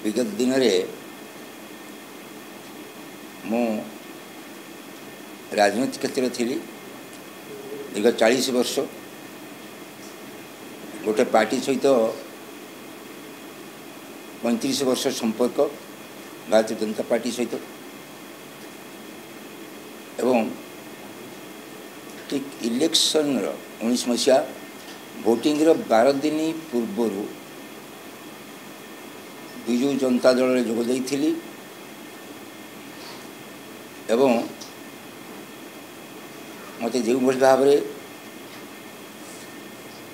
विगत दिन में मु राजनीति क्षेत्र थी दीर्घ 40 वर्ष गोटे पार्टी सहित 35 वर्ष संपर्क भारतीय जनता पार्टी सहित एवं ठीक इलेक्शन 19 मसीहा भोटिंग 12 दिन पूर्वर विजु जनता दल में जोग देइथिली एवं मते जो भाव में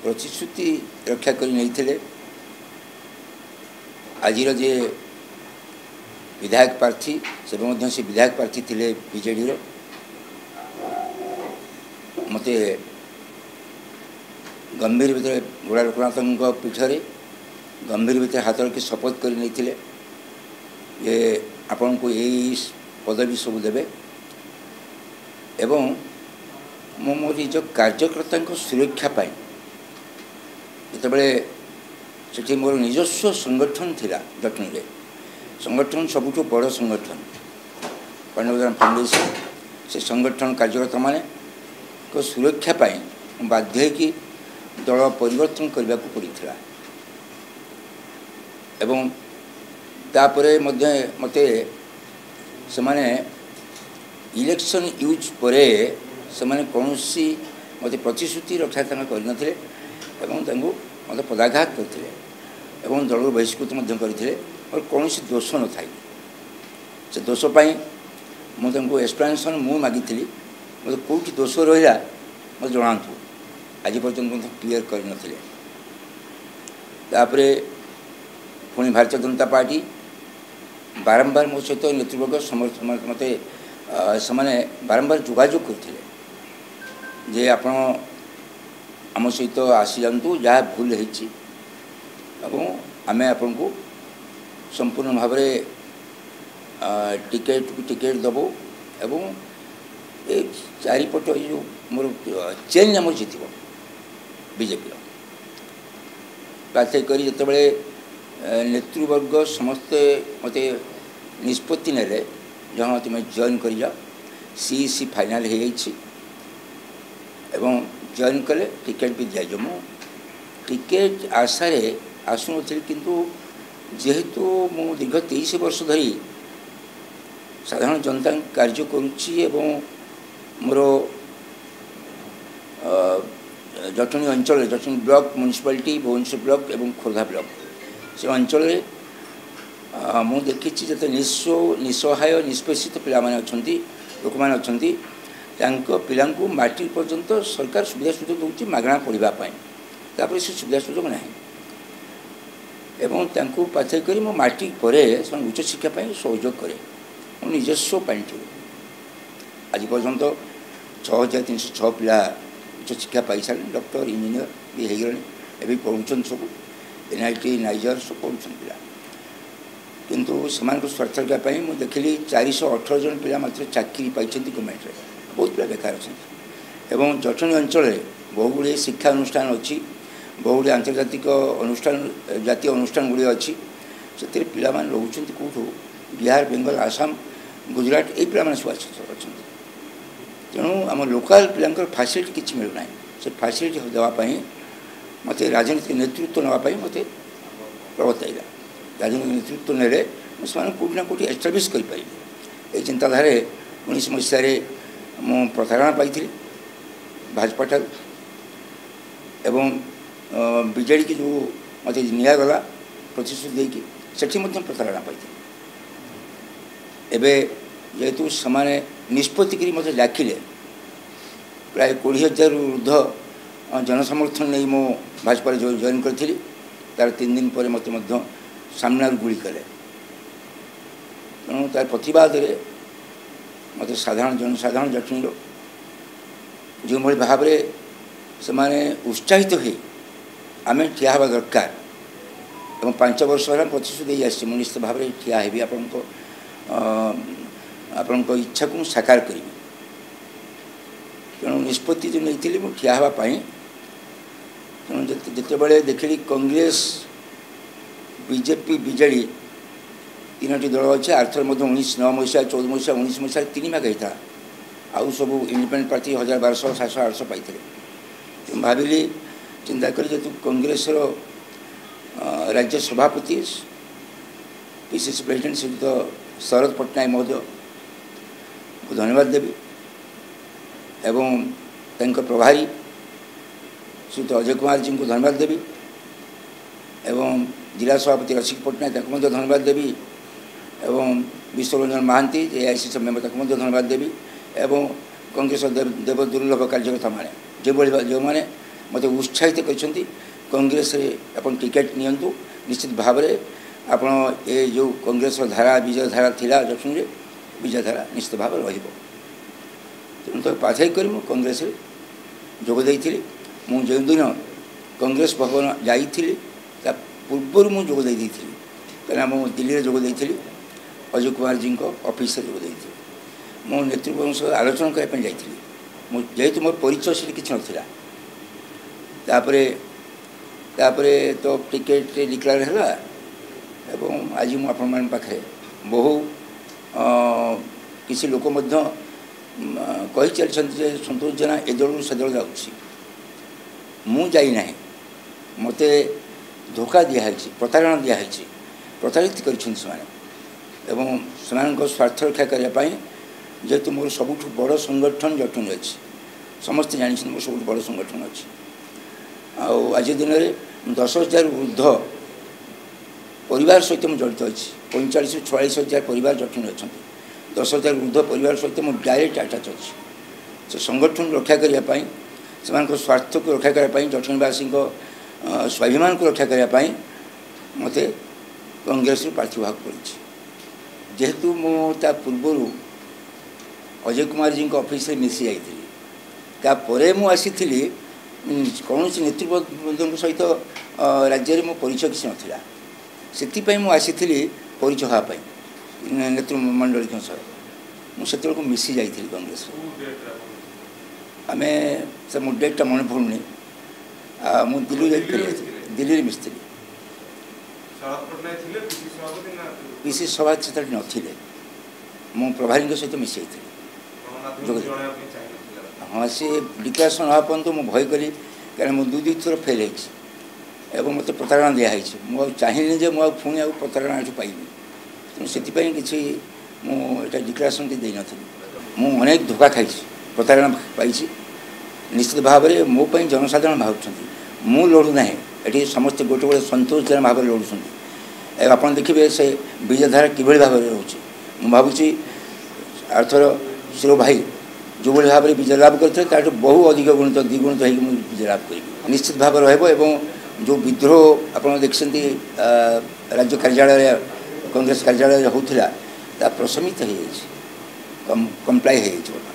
प्रतिश्रुति रक्षा कर नहीं आजिर जे विधायक प्रार्थी से विधायक प्रार्थी थे बीजेडी मते गंभीर भितर गोड़ा लोकनाथ पीठरे गंभीर भितर हाथ रखी शपथ कर नहीं ये आपण को यही पदवी सब देवे एवं मो मोर निज कार्यकर्ता सुरक्षा पाई जिते मोर निजस्व संगठन थिला जटनी रे संगठन सबुठ बड़ संगठन पांडवदान फाउंडेशन से संगठन कार्यकर्ता माने को सुरक्षा पाई बाध्य कि दल परिवर्तन करने को पड़ा एवं तापरे मते से माने इलेक्शन यूज परे से माने कौनसी मते प्रतिश्रुति रक्षा करनथिले एवं तांगु मते पदाघात करथिले एवं दल बहिष्कृत करथिले और कौनसी दोष न थाई से दोष पाई मु तांगु एक्सप्लेनेशन मु मागिथिली मते कोठी दोष रहिला मते जणांतु आज पर्यटन मते क्लियर करनथिले तापरे पुणी भारतीय जनता पार्टी बारंबार मो सहित नेतृवर्ग समर्थन मते से बारंबार जोगाजोग करथिले जे आपण आम सहित आसी जातु जहाँ भूल होती आम आपण को संपूर्ण भाव टिकेट दबू एवं ये चारिपट जो मोर चेन आम जीत बीजेपी प्रार्थी कर जिते नेतृवर्ग समस्ते मत निष्पत्ति ने जहाँ तुम जॉइन कर जाओ सी फाइनाल हो एवं जॉइन कले टिकेट भी दिजाव मु टिकेट आशारे आसुन किंतु जेहेतु मु दीर्घ 23 वर्ष धरी साधारण जनता कार्य करुच्ची एवं मोर जटनी अंचल Jatni block municipality Bhubaneswar block एवं खोर्धा ब्लॉक से अंचल मु देखी जिते निस्सहाय निष्पेषित पिला लोक मैंने अच्छा पिला मैट्रिक पर्यंत सरकार सुविधा सुजोग दूसरी मागणा पढ़ापी से सुविधा सुजोग ना एवं पाथई कर मैट्रिक पर उच्च शिक्षापी सहयोग करे निजस्व पाई आज पर्यंत 6306 पिला उच्च शिक्षा पाई सारे डॉक्टर इंजीनियर भी हो गले एवं पढ़ुन सब NIT नाइजर सब पढ़ुन पिला किंतु से स्वार्थ रखापी मुझे देखिली 418 जन पिला मात्र चाकरी पाई गवर्नमेंट बहुत पिला बेकार अच्छा एवं जटनी अंचल बहुगुड़े शिक्षा अनुष्ठान अच्छी बहुगुड़े आंतर्जातिक अनुष्ठान जातीय अनुष्ठान गुड़ी अच्छी से पिला रोच कौटू बिहार बेंगल आसाम गुजरात ये पिला सब अच्छा तेणु आम लोकाल पिला फैसिलिटी किसी मिलूना से फैसिलिटी देवाई मत राजनीतिक नेतृत्व नापी मत प्रवर्तला राजनीतिक नेतृत्व ने कौटी ना कौटी एस्टाब्लीश कर चिंताधारे 19 मसीह मु प्रतारणा पाई भाजपा ठार एवं बीजेडी की जो मत निगला प्रतिश्रुति देकी सेठी प्रतारणा पाई एवं जेहेतु से निष्पत्ति करी मत डाकिले प्राय 20,000 ऊर्ध्व जनसमर्थन नहीं मो भाजपा जो जॉइन करी तार 3 दिन पर मत सामना गुड़ी कले तेणु तार प्रतिवाद मत साधारण जनसाधारण जटनी जो भाव से उत्साहित हो आम ठिया हवा दरकार एवं 5 वर्ष है प्रतिश्रुति आसी निश्चित भाव में ठिया हेबी आपण इच्छा को साकार करी तेणु निष्पत्ति जो नहीं मुझे ठिया हाँवाई तेणु जिते देखिली कांग्रेस बीजेपी बीजेडी तीनोटी दल अच्छे आर्थर 1909 मसीहा 14 मसीहा 19 मसीहा 3 भाग होता आउ सब इंडिपेंडेंट पार्टी 1200 700 800 पाई भाविली चिंता कर जेतु कांग्रेस राज्य सभापति पीसीसी प्रेसिडेंट श्रीयुत शरद पट्टनायक महोदय को धन्यवाद देवी एवं प्रभारी श्रीयुत अजय कुमार जी को धन्यवाद देवी एवं जिला सभापति रसिक पट्टनायक धन्यवाद देवी एवं विश्वरंजन महांती एआईसीसी मेम्बर धन्यवाद देवी एवं कांग्रेस देव दुर्लभ कार्यकर्ता मैंने जो मैंने मत उत्साहित कर कांग्रेस अपन टिकेट नियंतु निश्चित भाव में आपण ये जो कांग्रेस धारा विजय धारा थिला जक्षुण विजय धारा निश्चित भाव तेणु तो पाथई कर कांग्रेस जोगदे मु जो दिन कांग्रेस भवन जाइली पूर्व मुझे जोगदे कहीं मु दिल्ली जोगदे अजय कुमार जी ऑफिस जोगदे मो नेतृत्व सह आलोचना करने जाइली जेहेतु मोर परिचय से किसी नापर तो टिकेट डिक्लेयर है एवं आज मु आपण मान पाखे बहु किसी लोक कही चलते संतोष जेना ए दल से दल जाऊँ ना मत धोखा दिखाई प्रतारणा दिखाई प्रताड़ित कर स्वार्थ रक्षा करने जेहेतु मोर सबुठ बड़ संगठन जटुन अच्छी समस्ते जानते मोर सब बड़ संगठन अच्छी आज दिन में 10,000 ऊर्ध परिवार सहित मुझे जड़ित अच्छी 45,000-46,000 परिवार जटुन अच्छा 10,000 ऊर्ध परिवार सहित मुझे डायरेक्ट आटाच अच्छी से संगठन रक्षा करने से स्वार्थ को रक्षा करने जटुनवासी स्वाभिमान को रक्षा करने मत कांग्रेस प्रार्थी भाग पड़ी जेहेतु मुझा पूर्व अजय कुमार जी ऑफिस मिसी जाइली मुसी कौन नेतृत्व सहित राज्य में परिचय किसी नाला से मुसी परिचय हाँपाई नेतृमंडल सह मुझे मिसी जाइली कांग्रेस आम से मो डेटा मन पड़ूनी मुझे दिल्ली मिसली पीसी सभा से नथिले मो प्रभारी सहित मिसी हाँ सी डिक्लेरेसन हाँ तो मुझे भय कली कहीं मुझे 2 थर फेल हो मत प्रतारणा दिखाई मुझे चाहिए मुझे पुणी आ प्रतारणा पाइबी तेणु से किसी मुझे डिक्लेरेसन दे नी अनेक धोखा खाई प्रतारणा पाई निश्चित भाव में मोपाई जनसाधारण भावुं मु लड़ूना ये समस्त गोटे गोटे संतोषजनक भाव में लड़ुं आप देखिए से विजयधारा किभली भाव में रोचे मुझे भावुँ आर्थर शिरो भाई जो भाव में विजय लाभ करते बहु अधिक गुणित द्विगुणित हो विजय लाभ करी निश्चित भाव रहा जो विद्रोह आप देखते राज्य कार्यालय कांग्रेस कार्यालय होता प्रशमित हो कम्प्लाई हो